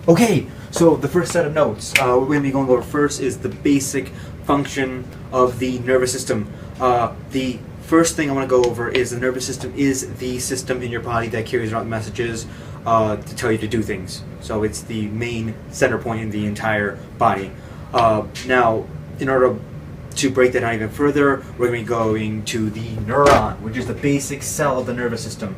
Okay, so the first set of notes we're going to be going over first is the basic function of the nervous system. The first thing I want to go over is the nervous system is the system in your body that carries out messages to tell you to do things. So it's the main center point in the entire body. Now, in order to break that down even further, we're going to be going to the neuron, which is the basic cell of the nervous system.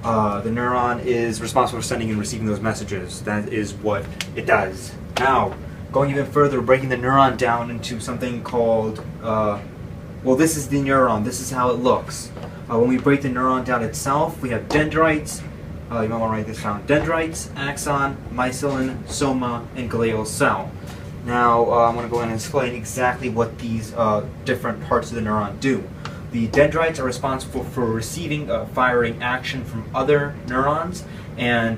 The neuron is responsible for sending and receiving those messages. That is what it does. Now, going even further, breaking the neuron down into something called, well, this is the neuron. This is how it looks. When we break the neuron down itself, we have dendrites. You might want to write this down. Dendrites, axon, myelin, soma, and glial cell. Now, I'm going to go ahead and explain exactly what these different parts of the neuron do. The dendrites are responsible for receiving firing action from other neurons, and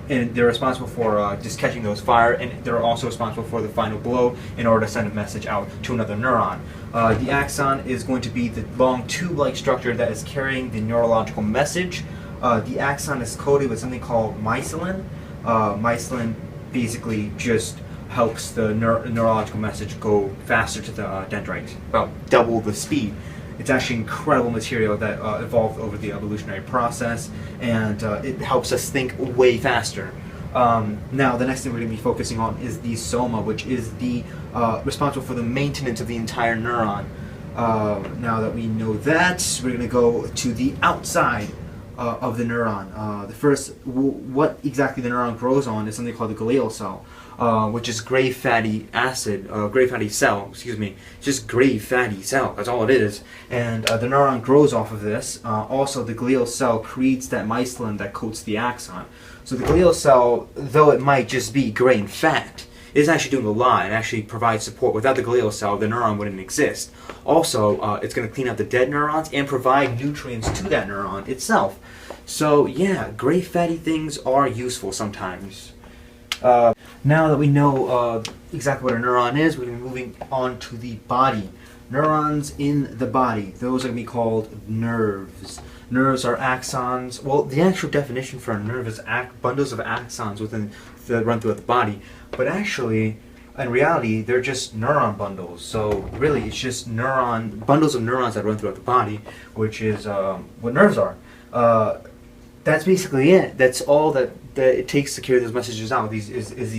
they're responsible for just catching those fire, and they're also responsible for the final blow in order to send a message out to another neuron. The axon is going to be the long tube-like structure that is carrying the neurological message. The axon is coated with something called myelin. Myelin basically just helps the neurological message go faster to the dendrite, about double the speed. It's actually incredible material that evolved over the evolutionary process, and it helps us think way faster. Now, the next thing we're going to be focusing on is the soma, which is the responsible for the maintenance of the entire neuron. Now that we know that, we're going to go to the outside of the neuron. What exactly the neuron grows on is something called the glial cell, which is gray fatty cell. Excuse me, it's just gray fatty cell. That's all it is. And the neuron grows off of this. Also, the glial cell creates that myelin that coats the axon. So the glial cell, though it might just be gray and fat, is actually doing a lot. It actually provides support. Without the glial cell, the neuron wouldn't exist. Also, it's going to clean out the dead neurons and provide nutrients to that neuron itself. So yeah, gray fatty things are useful sometimes. Now that we know exactly what a neuron is, we're going to be moving on to the body. Neurons in the body, those are going to be called nerves. Nerves are axons. Well, the actual definition for a nerve is bundles of axons that run throughout the body. But actually, in reality, they're just neuron bundles. So really, it's just bundles of neurons that run throughout the body, which is what nerves are. That's basically it. That's all that it takes to carry those messages out. These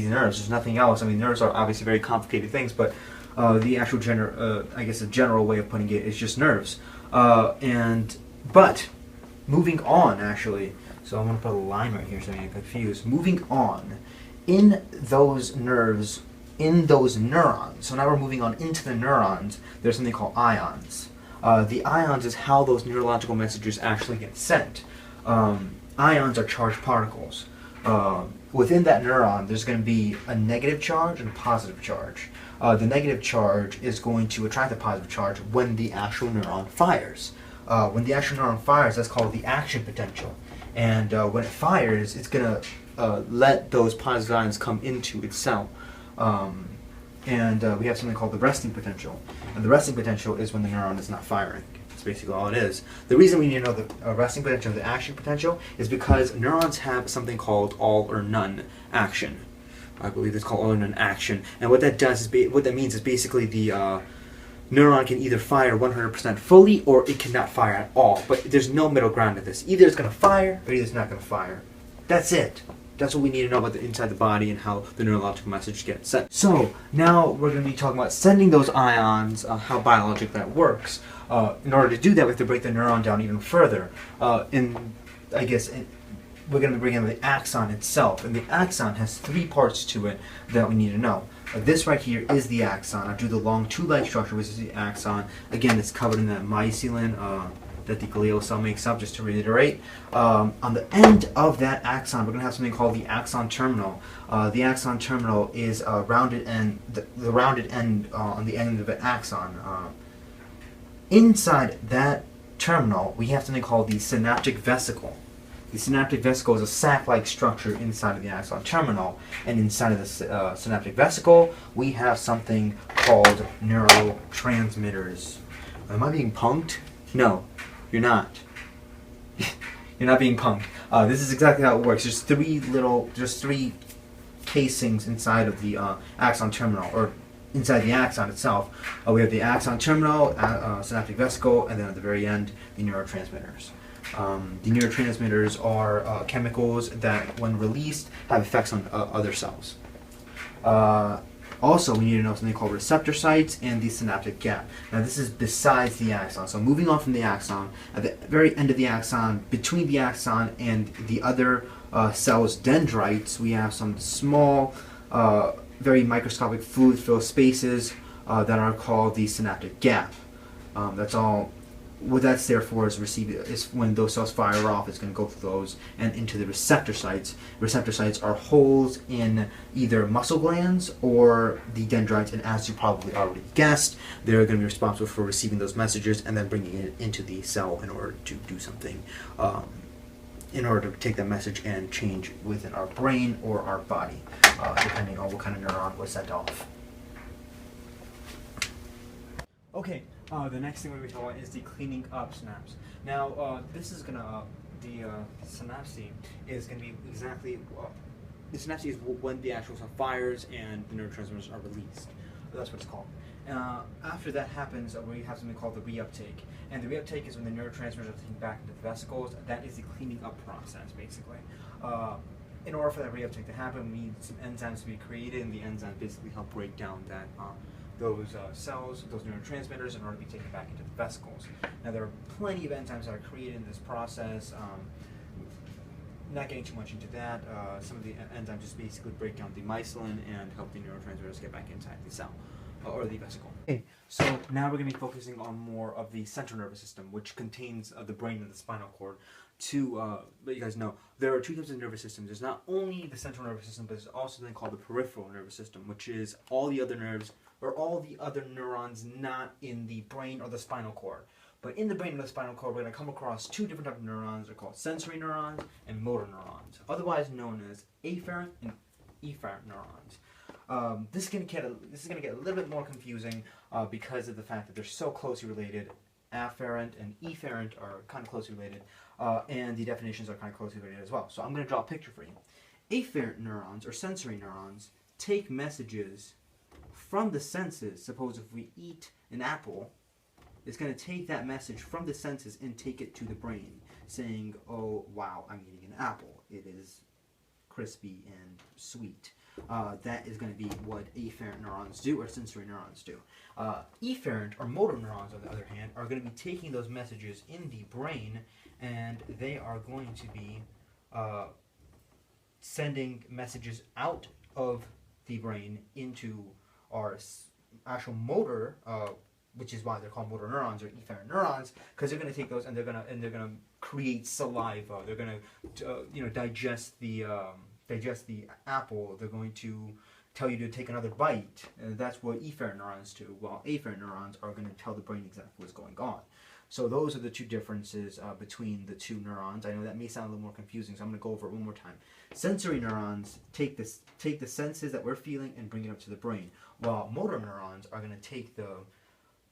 nerves. There's nothing else. I mean, nerves are obviously very complicated things, but the actual a general way of putting it is just nerves. But moving on, actually. So I'm going to put a line right here so you don't get confused. Moving on, in those nerves, in those neurons. So now we're moving on into the neurons. There's something called ions. The ions is how those neurological messages actually get sent. Ions are charged particles. Within that neuron, there's going to be a negative charge and a positive charge. The negative charge is going to attract the positive charge when the actual neuron fires. When the actual neuron fires, that's called the action potential. And when it fires, it's going to let those positive ions come into its cell. And we have something called the resting potential. And the resting potential is when the neuron is not firing. That's basically all it is. The reason we need to know the resting potential and the action potential is because neurons have something called all or none action. I believe it's called all or none action. And what that does is what that means is basically the neuron can either fire 100% fully or it cannot fire at all. But there's no middle ground to this. Either it's going to fire or either it's not going to fire. That's it. That's what we need to know about the inside the body and how the neurological message gets sent. So now we're going to be talking about sending those ions, how biologically that works. In order to do that, we have to break the neuron down even further. We're going to be bringing in the axon itself, and the axon has three parts to it that we need to know. This right here is the axon. I drew the long two-leg structure, which is the axon. Again, it's covered in that myelin that the glial cell makes up, just to reiterate. On the end of that axon, we're going to have something called the axon terminal. The axon terminal is a rounded end, the rounded end on the end of an axon. Inside that terminal, we have something called the synaptic vesicle. The synaptic vesicle is a sac-like structure inside of the axon terminal, and inside of the synaptic vesicle, we have something called neurotransmitters. Am I being punked? No, you're not. You're not being punked. This is exactly how it works. There's three casings inside of the axon terminal, or inside the axon itself. We have the axon terminal, synaptic vesicle, and then at the very end, the neurotransmitters. The neurotransmitters are chemicals that, when released, have effects on other cells. Also, we need to know something called receptor sites and the synaptic gap. Now, this is besides the axon. So, moving on from the axon, at the very end of the axon, between the axon and the other cell's dendrites, we have some small, very microscopic fluid-filled spaces that are called the synaptic gap. That's all. What that's there for is when those cells fire off, it's going to go through those and into the receptor sites. Receptor sites are holes in either muscle glands or the dendrites, and as you probably already guessed, they're going to be responsible for receiving those messages and then bringing it into the cell in order to do something, in order to take that message and change within our brain or our body, depending on what kind of neuron was sent off. Okay. The next thing we're going to be talking about is the cleaning up synapse. Now, this is going to, the synapse is going to be exactly, the synapse is when the actual cell fires and the neurotransmitters are released. That's what it's called. After that happens, we have something called the reuptake. And the reuptake is when the neurotransmitters are taken back into the vesicles. That is the cleaning up process, basically. In order for that reuptake to happen, we need some enzymes to be created, and the enzymes basically help break down that those cells, those neurotransmitters, in order to be taken back into the vesicles. Now, there are plenty of enzymes that are created in this process. Not getting too much into that. Some of the enzymes just basically break down the myelin and help the neurotransmitters get back inside the cell or the vesicle. Okay, so now we're going to be focusing on more of the central nervous system, which contains the brain and the spinal cord. To let you guys know, there are two types of nervous systems. There's not only the central nervous system, but there's also something called the peripheral nervous system, which is all the other nerves or all the other neurons not in the brain or the spinal cord. But in the brain or the spinal cord, we're going to come across two different types of neurons. They're called sensory neurons and motor neurons, otherwise known as afferent and efferent neurons. This is going to get a little bit more confusing because of the fact that they're so closely related. Afferent and efferent are kind of closely related, and the definitions are kind of closely related as well. So I'm going to draw a picture for you. Afferent neurons, or sensory neurons, take messages from the senses. Suppose if we eat an apple, it's going to take that message from the senses and take it to the brain, saying, oh, wow, I'm eating an apple. It is crispy and sweet. That is going to be what afferent neurons do, or sensory neurons do. Efferent, or motor neurons, on the other hand, are going to be taking those messages in the brain, and they are going to be sending messages out of the brain into our actual motor, which is why they're called motor neurons or efferent neurons, because they're going to take those and they're going to create saliva. They're going to digest the apple. They're going to tell you to take another bite. And that's what efferent neurons do, while afferent neurons are going to tell the brain exactly what's going on. So those are the two differences between the two neurons. I know that may sound a little more confusing, so I'm going to go over it one more time. Sensory neurons take the senses that we're feeling and bring it up to the brain, while motor neurons are going to take the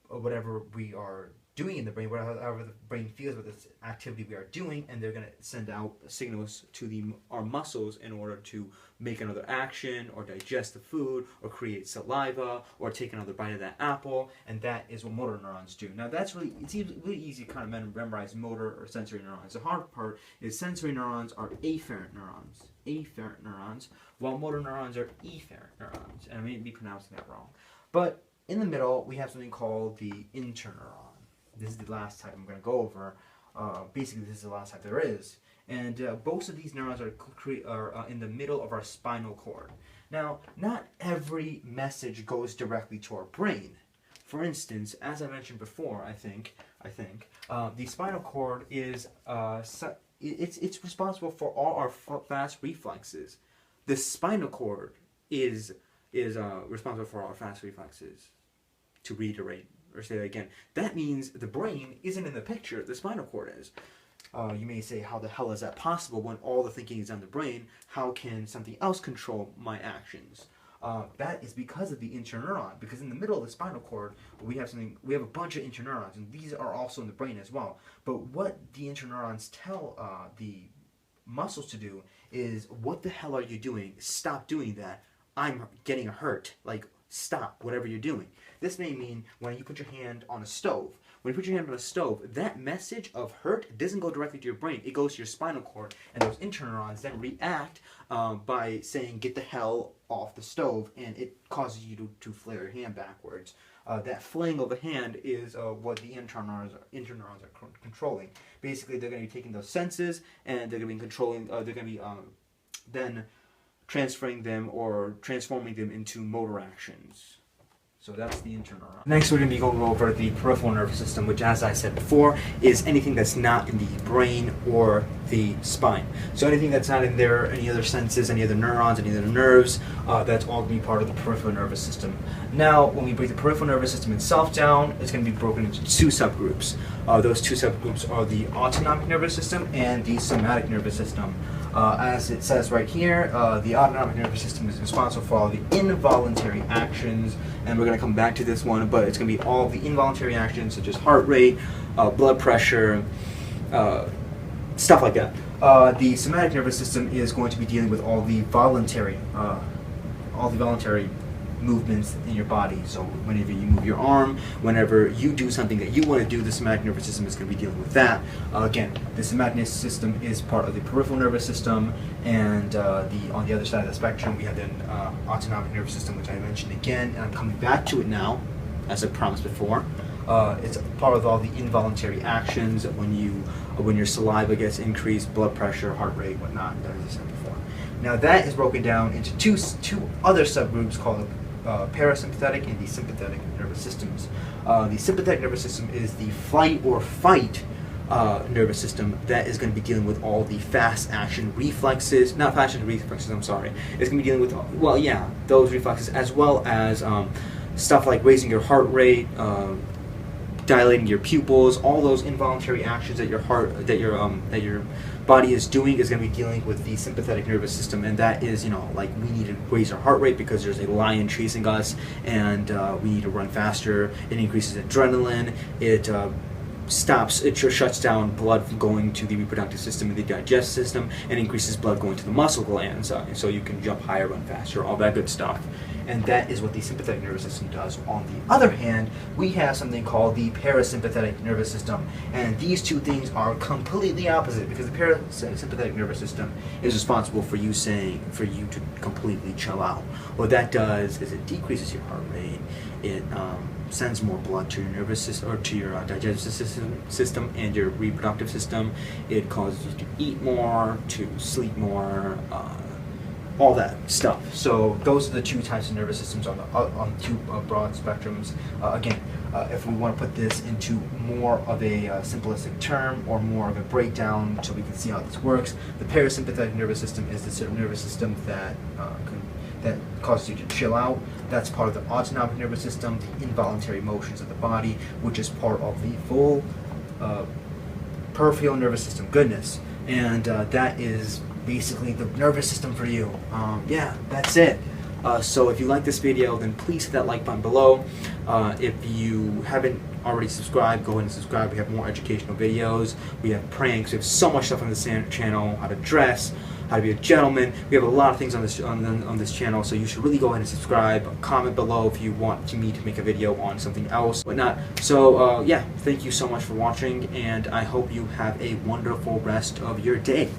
whatever we are doing in the brain, whatever the brain feels with this activity we are doing, and they're going to send out signals to our muscles in order to make another action, or digest the food, or create saliva, or take another bite of that apple, and that is what motor neurons do. Now it's really easy to kind of memorize motor or sensory neurons. The hard part is sensory neurons are afferent neurons, while motor neurons are efferent neurons, and I may be pronouncing that wrong. But in the middle, we have something called the interneuron. This is the last type I'm going to go over. Basically, this is the last type there is. And both of these neurons are in the middle of our spinal cord. Now, not every message goes directly to our brain. For instance, as I mentioned before, I think the spinal cord is it's responsible for all our fast reflexes. The spinal cord is responsible for our fast reflexes. To reiterate or say that again, that means the brain isn't in the picture, the spinal cord is. You may say, how the hell is that possible when all the thinking is on the brain? How can something else control my actions? That is because of the interneuron, because in the middle of the spinal cord, we have a bunch of interneurons, and these are also in the brain as well. But what the interneurons tell the muscles to do is, what the hell are you doing? Stop doing that. I'm getting hurt. Like, stop whatever you're doing. This may mean when you put your hand on a stove. When you put your hand on a stove, that message of hurt doesn't go directly to your brain. It goes to your spinal cord, and those interneurons then react by saying, get the hell off the stove, and it causes you to flare your hand backwards. That flaying of the hand is what the interneurons are controlling. Basically, they're going to be taking those senses, and they're going to be controlling, they're going to be then transferring them or transforming them into motor actions. So that's the interneuron. Next, we're going to be going over the peripheral nervous system, which, as I said before, is anything that's not in the brain or the spine. So anything that's not in there, any other senses, any other neurons, any other nerves, that's all going to be part of the peripheral nervous system. Now, when we break the peripheral nervous system itself down, it's going to be broken into two subgroups. Those two subgroups are the autonomic nervous system and the somatic nervous system. As it says right here, the autonomic nervous system is responsible for all the involuntary actions, and we're going to come back to this one, but it's going to be all the involuntary actions such as heart rate, blood pressure, stuff like that. The somatic nervous system is going to be dealing with all the voluntary movements in your body. So whenever you move your arm, whenever you do something that you want to do, the somatic nervous system is going to be dealing with that. Again, the somatic nervous system is part of the peripheral nervous system, and on the other side of the spectrum, we have the autonomic nervous system, which I mentioned again, and I'm coming back to it now, as I promised before. It's part of all the involuntary actions when your saliva gets increased, blood pressure, heart rate, whatnot, as I said before. Now that is broken down into two other subgroups called parasympathetic and the sympathetic nervous systems. The sympathetic nervous system is the flight or fight nervous system that is going to be dealing with all the fast action reflexes, not fast action reflexes, I'm sorry. It's going to be dealing with, well, yeah, those reflexes, as well as stuff like raising your heart rate, dilating your pupils, all those involuntary actions that your body is doing is going to be dealing with the sympathetic nervous system, and that is, like, we need to raise our heart rate because there's a lion chasing us, and we need to run faster. It increases adrenaline. It shuts down blood from going to the reproductive system and the digestive system, and increases blood going to the muscle glands, so you can jump higher, run faster, all that good stuff. And that is what the sympathetic nervous system does. On the other hand, we have something called the parasympathetic nervous system, and these two things are completely opposite, because the parasympathetic nervous system is responsible for you to completely chill out. What that does is it decreases your heart rate. It sends more blood to your nervous system, or to your digestive system and your reproductive system. It causes you to eat more, to sleep more, all that stuff. So those are the two types of nervous systems on two broad spectrums. Again, if we want to put this into more of a simplistic term or more of a breakdown so we can see how this works, the parasympathetic nervous system is the nervous system that causes you to chill out. That's part of the autonomic nervous system, the involuntary motions of the body, which is part of the full peripheral nervous system. Goodness. And that is basically the nervous system for you. Yeah, that's it. So if you like this video, then please hit that like button below. If you haven't already subscribed, go ahead and subscribe. We have more educational videos. We have pranks. We have so much stuff on this channel. How to dress, how to be a gentleman. We have a lot of things on this channel, so you should really go ahead and subscribe. Comment below if you want me to make a video on something else, whatnot. So yeah, thank you so much for watching, and I hope you have a wonderful rest of your day.